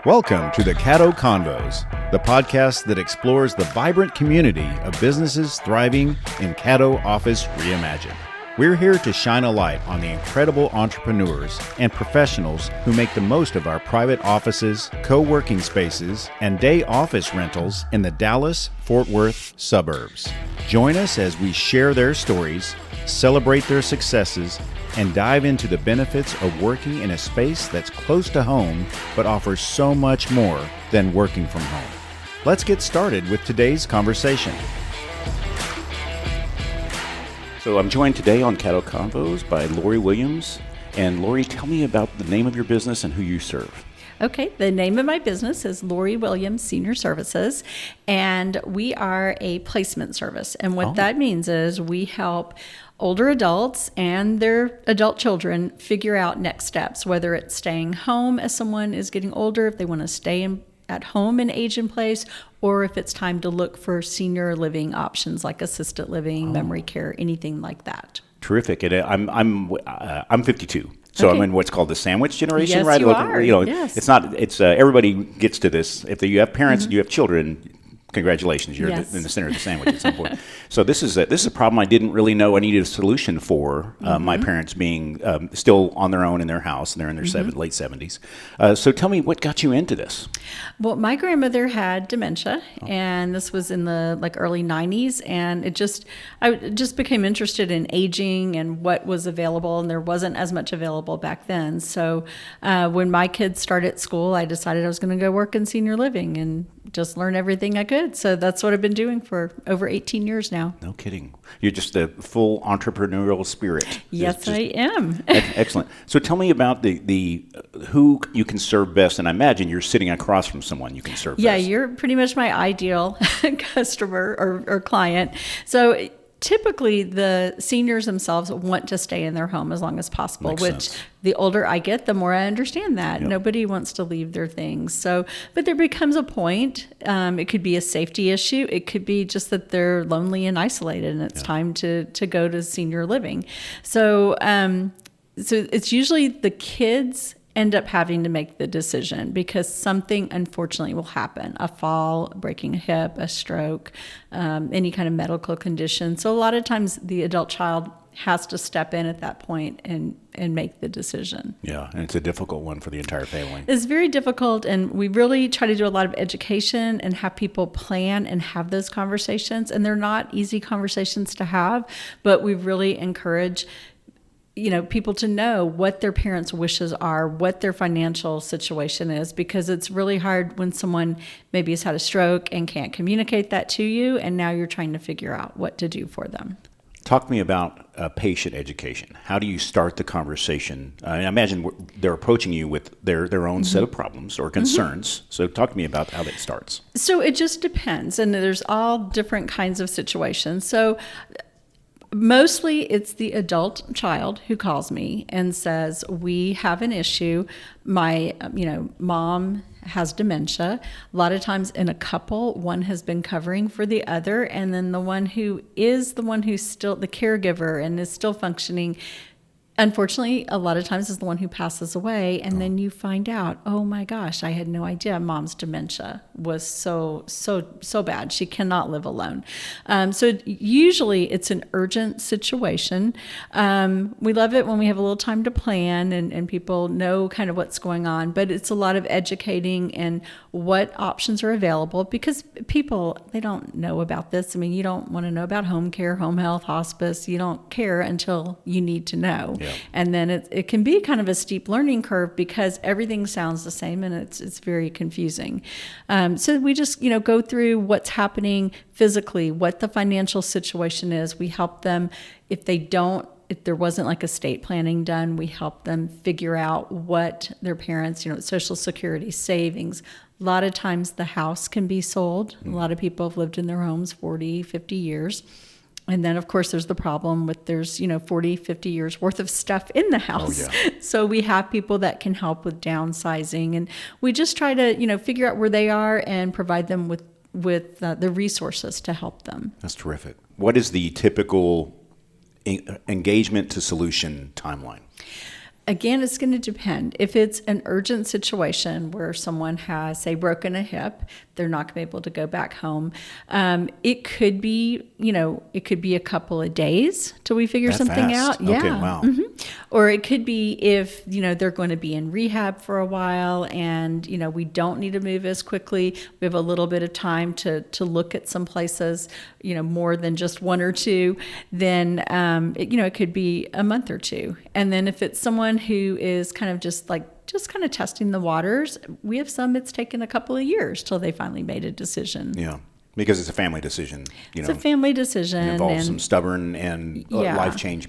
Welcome to the Caddo Convos, the podcast that explores the vibrant community of businesses thriving in Caddo Office Reimagined. We're here to shine a light on the incredible entrepreneurs and professionals who make the most of our private offices, co-working spaces, and day office rentals in the Dallas-Fort Worth suburbs. Join us as we share their stories, celebrate their successes, and dive into the benefits of working in a space that's close to home but offers so much more than working from home. Let's get started with today's conversation. So I'm joined today on Caddo Convos by Lori Williams. And Lori, tell me about the name of your business and who you serve. Okay, the name of my business is Lori Williams Senior Services, and we are a placement service. And what that means is we help older adults and their adult children figure out next steps, whether it's staying home as someone is getting older, if they want to stay at home and age in place, or if it's time to look for senior living options like assisted living, memory care, anything like that. Terrific. And I'm 52. So Okay. I'm in what's called the sandwich generation, Yes, right? you are. Yes. It's not. It's everybody gets to this. If you have parents and you have children, congratulations, you're Yes. in the center of the sandwich at some point. So this is a problem I didn't really know I needed a solution for. My parents being still on their own in their house, and they're in their late 70s. So tell me, what got you into this? Well, my grandmother had dementia, and this was in the early 90s, and I just became interested in aging and what was available, and there wasn't as much available back then. So when my kids started school, I decided I was going to go work in senior living and just learn everything I could. So that's what I've been doing for over 18 years now. No kidding. You're just a full entrepreneurial spirit. Yes, I am. Excellent. So tell me about the who you can serve best, and I imagine you're sitting across from someone you can serve Yeah, best. you're pretty much my ideal customer or client. So typically the seniors themselves want to stay in their home as long as possible, Makes which sense. the older I get, the more I understand that. Yep. Nobody wants to leave their things. So, but there becomes a point, it could be a safety issue. It could be just that they're lonely and isolated and it's time to go to senior living. So, so it's usually the kids end up having to make the decision because something unfortunately will happen, a fall, breaking a hip, a stroke, any kind of medical condition. So a lot of times the adult child has to step in at that point and make the decision. Yeah, and it's a difficult one for the entire family. It's very difficult, and we really try to do a lot of education and have people plan and have those conversations. And they're not easy conversations to have, but we really encourage people to know what their parents' wishes are, what their financial situation is, because it's really hard when someone maybe has had a stroke and can't communicate that to you, and now you're trying to figure out what to do for them. Talk to me about patient education. How do you start the conversation? I imagine they're approaching you with their own set of problems or concerns. So talk to me about how that starts. So it just depends, and there's all different kinds of situations. So mostly it's the adult child who calls me and says, we have an issue. My, mom has dementia. A lot of times in a couple, one has been covering for the other, and then the one who's still the caregiver and is still functioning, unfortunately, a lot of times is the one who passes away, and then you find out, oh my gosh, I had no idea mom's dementia was so bad. She cannot live alone. So usually it's an urgent situation. We love it when we have a little time to plan and people know kind of what's going on, but it's a lot of educating and what options are available because people, they don't know about this. I mean, you don't want to know about home care, home health, hospice. You don't care until you need to know. Yeah. And then it can be kind of a steep learning curve because everything sounds the same and it's very confusing. So we just, go through what's happening physically, what the financial situation is. We help them if there wasn't like estate planning done, we help them figure out what their parents, Social Security, savings. A lot of times the house can be sold. A lot of people have lived in their homes 40, 50 years. And then, of course, there's the problem with there's, 40, 50 years worth of stuff in the house. Oh, yeah. So we have people that can help with downsizing. And we just try to, figure out where they are and provide them with the resources to help them. That's terrific. What is the typical engagement to solution timeline? Again, it's going to depend. If it's an urgent situation where someone has, say, broken a hip, they're not going to be able to go back home. It could be, it could be a couple of days till we figure something out. Okay, Yeah. wow. Or it could be if, they're going to be in rehab for a while and, we don't need to move as quickly. We have a little bit of time to look at some places, more than just one or two. Then, it could be a month or two. And then if it's someone who is kind of just kind of testing the waters, we have some it's taken a couple of years till they finally made a decision. Yeah. Because it's a family decision. It's a family decision. It involves some stubborn and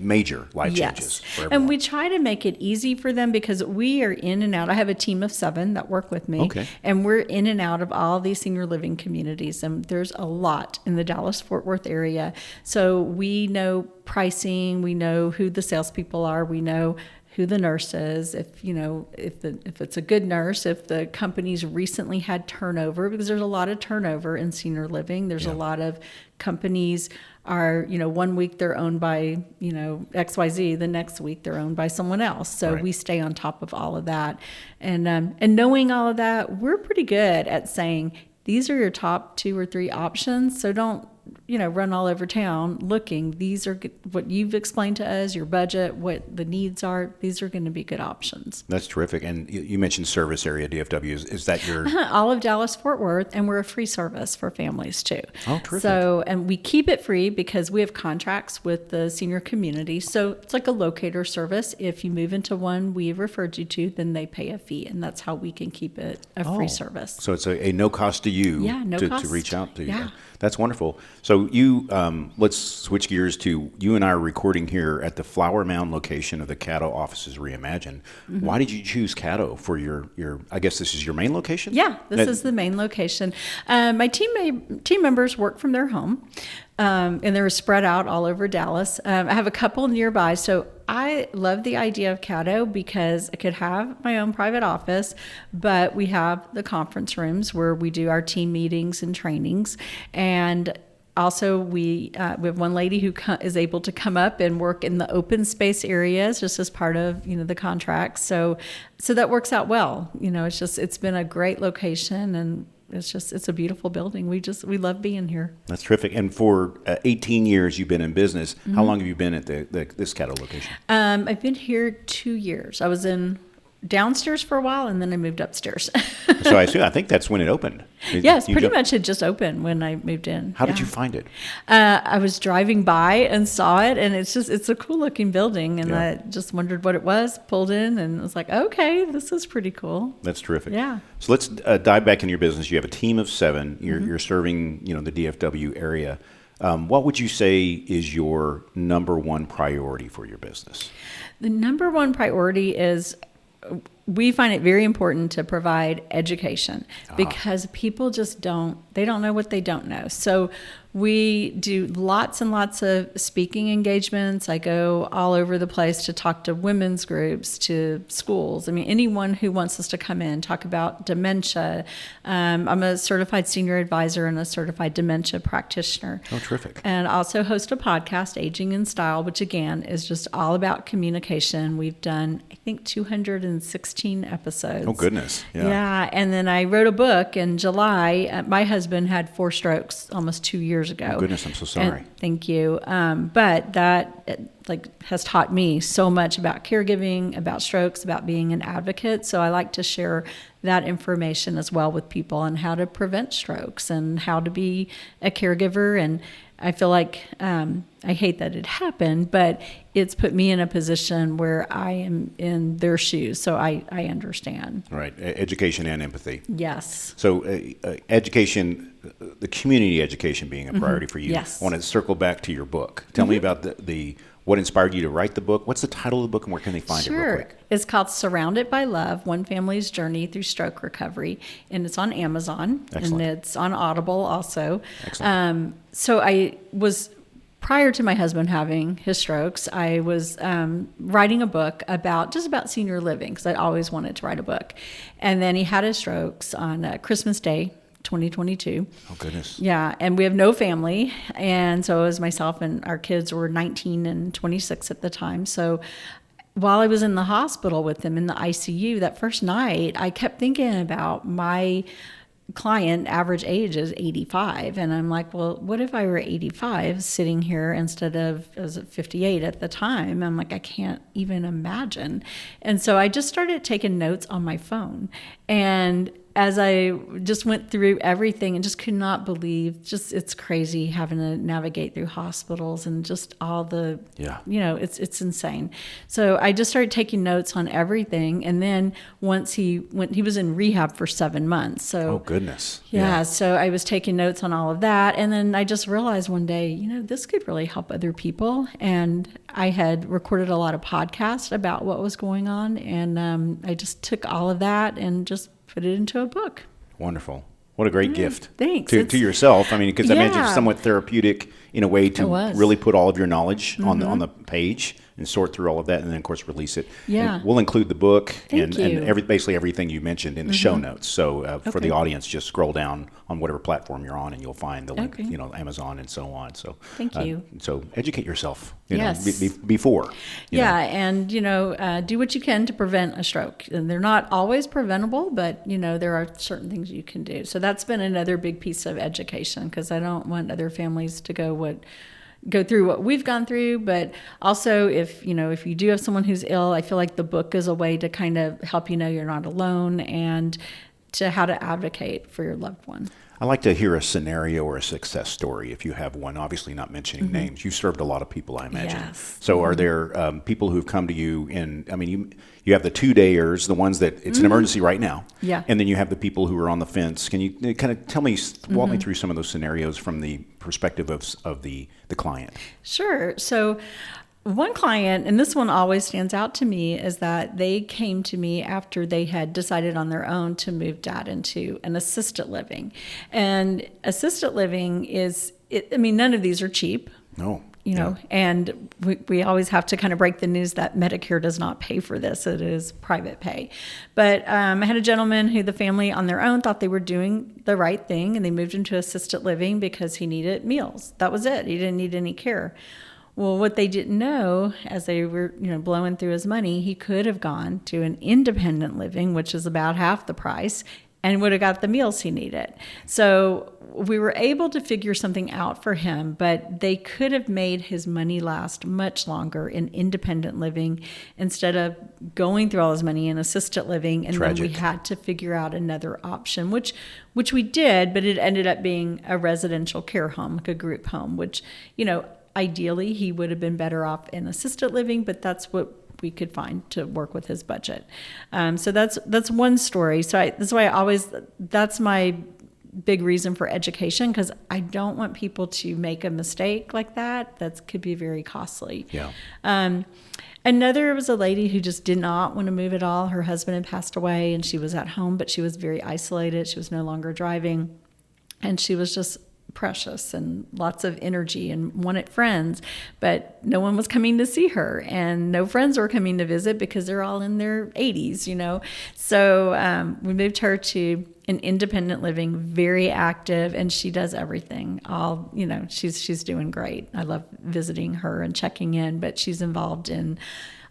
major life changes. For everyone. And we try to make it easy for them because we are in and out. I have a team of 7 that work with me. Okay. And we're in and out of all these senior living communities. And there's a lot in the Dallas-Fort Worth area. So we know pricing. We know who the salespeople are. We know who the nurse is, if it's a good nurse, if the company's recently had turnover, because there's a lot of turnover in senior living. There's a lot of companies are, 1 week they're owned by, XYZ, the next week they're owned by someone else. So we stay on top of all of that. And knowing all of that, we're pretty good at saying, these are your top 2 or 3 options. So don't, run all over town looking. These are what you've explained to us, your budget, what the needs are. These are going to be good options. That's terrific. And you mentioned service area DFW. Is that your... All of Dallas-Fort Worth, and we're a free service for families too. Oh, terrific. So, and we keep it free because we have contracts with the senior community. So it's like a locator service. If you move into one we've referred you to, then they pay a fee, and that's how we can keep it a free service. So it's a no cost to you cost. to reach out to you. Yeah. That's wonderful. So you, let's switch gears to, you and I are recording here at the Flower Mound location of the Caddo Offices Reimagined. Mm-hmm. Why did you choose Caddo for your, I guess this is your main location? Yeah, this is the main location. My team members work from their home, and they're spread out all over Dallas. I have a couple nearby, so I love the idea of Caddo because I could have my own private office, but we have the conference rooms where we do our team meetings and trainings. And also we have one lady who is able to come up and work in the open space areas just as part of, the contract. So that works out well. It's been a great location, and it's a beautiful building. We love being here. That's terrific. And for 18 years you've been in business. Mm-hmm. How long have you been at this Caddo location? I've been here 2 years. I was in downstairs for a while, and then I moved upstairs. So I think that's when it opened. Yes, pretty much it just opened when I moved in. How did you find it? I was driving by and saw it, and it's a cool looking building, and I just wondered what it was, pulled in, and was like, okay, this is pretty cool. That's terrific. Yeah. So let's dive back into your business. You have a team of 7. You're serving, the DFW area. What would you say is your number one priority for your business? The number one priority is we find it very important to provide education because people just don't know what they don't know. So we do lots and lots of speaking engagements. I go all over the place to talk to women's groups, to schools. I mean, anyone who wants us to come in, talk about dementia. I'm a certified senior advisor and a certified dementia practitioner. Oh, terrific. And also host a podcast, Aging in Style, which again is just all about communication. We've done, I think, 216 episodes. Oh, goodness. Yeah. And then I wrote a book in July. My husband had 4 strokes almost 2 years ago. Oh, goodness, I'm so sorry. Thank you. But that has taught me so much about caregiving, about strokes, about being an advocate. So I like to share that information as well with people on how to prevent strokes and how to be a caregiver. And I feel like I hate that it happened, but it's put me in a position where I am in their shoes, so I understand. Right, education and empathy. Yes. So education, the community education being a priority for you. Yes. I want to circle back to your book. Tell me about the what inspired you to write the book. What's the title of the book, and where can they find it real quick? It's called Surrounded by Love, One Family's Journey Through Stroke Recovery, and it's on Amazon. Excellent. And it's on Audible also. Excellent. So I was, prior to my husband having his strokes, I was writing a book about senior living because I'd always wanted to write a book. And then he had his strokes on Christmas Day, 2022. Oh, goodness. Yeah, and we have no family, and so it was myself, and our kids were 19 and 26 at the time. So while I was in the hospital with him in the ICU that first night, I kept thinking about my client average age is 85. And I'm like, well, what if I were 85 sitting here instead of, was it 58 at the time? I'm like, I can't even imagine. And so I just started taking notes on my phone. And as I just went through everything and just could not believe, just it's crazy having to navigate through hospitals and just all the, it's insane. So I just started taking notes on everything. And then once he was in rehab for 7 months. So, oh, goodness. Yeah. So I was taking notes on all of that. And then I just realized one day, this could really help other people. And I had recorded a lot of podcasts about what was going on. And I just took all of that and just put it into a book. Wonderful. What a great gift. Thanks. To yourself. I mean, because I imagine it's somewhat therapeutic in a way to really put all of your knowledge on the page and sort through all of that, and then of course release it. Yeah. And we'll include the book and Thank you. basically everything you mentioned in the show notes. So for the audience, just scroll down on whatever platform you're on, and you'll find the link. Amazon and so on. So thank you. So educate yourself. Yes. Before. And do what you can to prevent a stroke. And they're not always preventable, but there are certain things you can do. So that's been another big piece of education, because I don't want other families to go through what we've gone through. But also, if you do have someone who's ill, I feel like the book is a way to kind of help you're not alone, and to how to advocate for your loved one. I like to hear a scenario or a success story, if you have one. Obviously not mentioning names. You served a lot of people, I imagine. Yes. So are there people who've come to you you have the 2-dayers, the ones that it's an emergency right now. Yeah. And then you have the people who are on the fence. Can you kind of walk me through some of those scenarios from the perspective of the client? Sure. So one client, and this one always stands out to me, is that they came to me after they had decided on their own to move dad into an assisted living. And assisted living none of these are cheap. No. And we always have to kind of break the news that Medicare does not pay for this. It is private pay. But I had a gentleman who the family on their own thought they were doing the right thing, and they moved into assisted living because he needed meals. That was it. He didn't need any care. Well, what they didn't know, as they were, blowing through his money, he could have gone to an independent living, which is about half the price, and would have got the meals he needed. So we were able to figure something out for him, but they could have made his money last much longer in independent living instead of going through all his money in assisted living. And Tragic. Then we had to figure out another option, which we did, but it ended up being a residential care home, like a group home, which, ideally he would have been better off in assisted living, but that's what we could find to work with his budget. So that's one story. So that's my big reason for education, because I don't want people to make a mistake like that. That could be very costly. Yeah. Another was a lady who just did not want to move at all. Her husband had passed away and she was at home, but she was very isolated. She was no longer driving, and she was just precious and lots of energy and wanted friends, but no one was coming to see her, and no friends were coming to visit because they're all in their 80s. So we moved her to an independent living, very active, and she does everything. She's doing great. I love visiting her and checking in, but she's involved in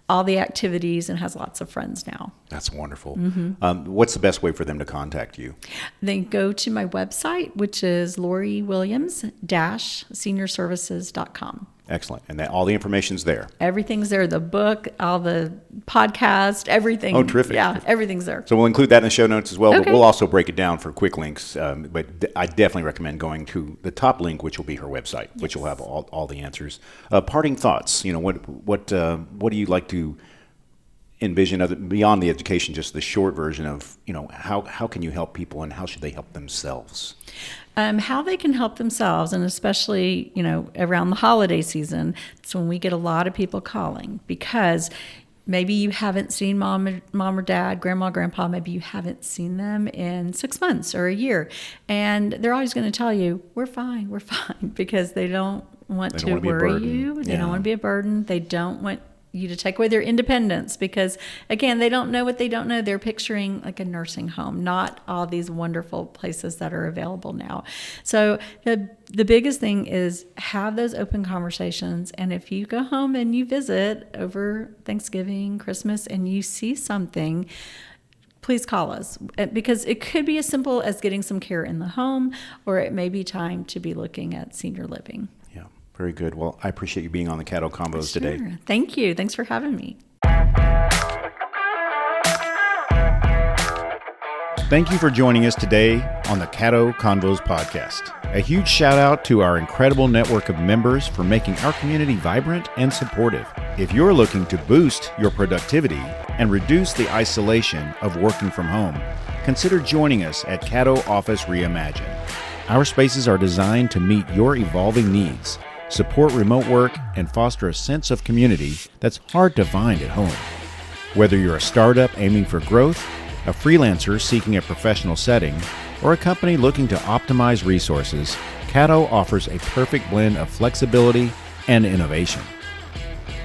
all the activities and has lots of friends now. That's wonderful. What's the best way for them to contact you? They go to my website, which is LoriWilliams-SeniorServices.com. Excellent. And all the information's there. Everything's there. The book, all the podcast, everything. Oh, terrific. Yeah, everything's there. So we'll include that in the show notes as well, Okay. But we'll also break it down for quick links. But I definitely recommend going to the top link, which will be her website, which will have all the answers. Parting thoughts. What do you like to envision beyond the education, just the short version of, how can you help people and how should they help themselves? How they can help themselves, and especially, around the holiday season, it's when we get a lot of people calling, because maybe you haven't seen mom or dad, grandma, grandpa, maybe you haven't seen them in 6 months or a year. And they're always going to tell you, we're fine, because they don't want to worry you. They don't want to be a burden. They don't want you to take away their independence, because again, they don't know what they don't know. They're picturing like a nursing home, not all these wonderful places that are available now. So the biggest thing is have those open conversations. And if you go home and you visit over Thanksgiving, Christmas, and you see something, please call us, because it could be as simple as getting some care in the home, or it may be time to be looking at senior living. Yeah, very good. Well, I appreciate you being on the Caddo Combos today. Thank you. Thanks for having me. Thank you for joining us today on the Caddo Convos podcast. A huge shout out to our incredible network of members for making our community vibrant and supportive. If you're looking to boost your productivity and reduce the isolation of working from home, consider joining us at Caddo Office Reimagine. Our spaces are designed to meet your evolving needs, support remote work, and foster a sense of community that's hard to find at home. Whether you're a startup aiming for growth, a freelancer seeking a professional setting, or a company looking to optimize resources, Caddo offers a perfect blend of flexibility and innovation.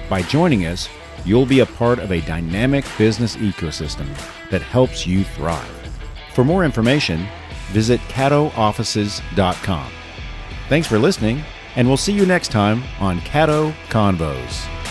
By joining us, you'll be a part of a dynamic business ecosystem that helps you thrive. For more information, visit caddooffices.com. Thanks for listening, and we'll see you next time on Caddo Convos.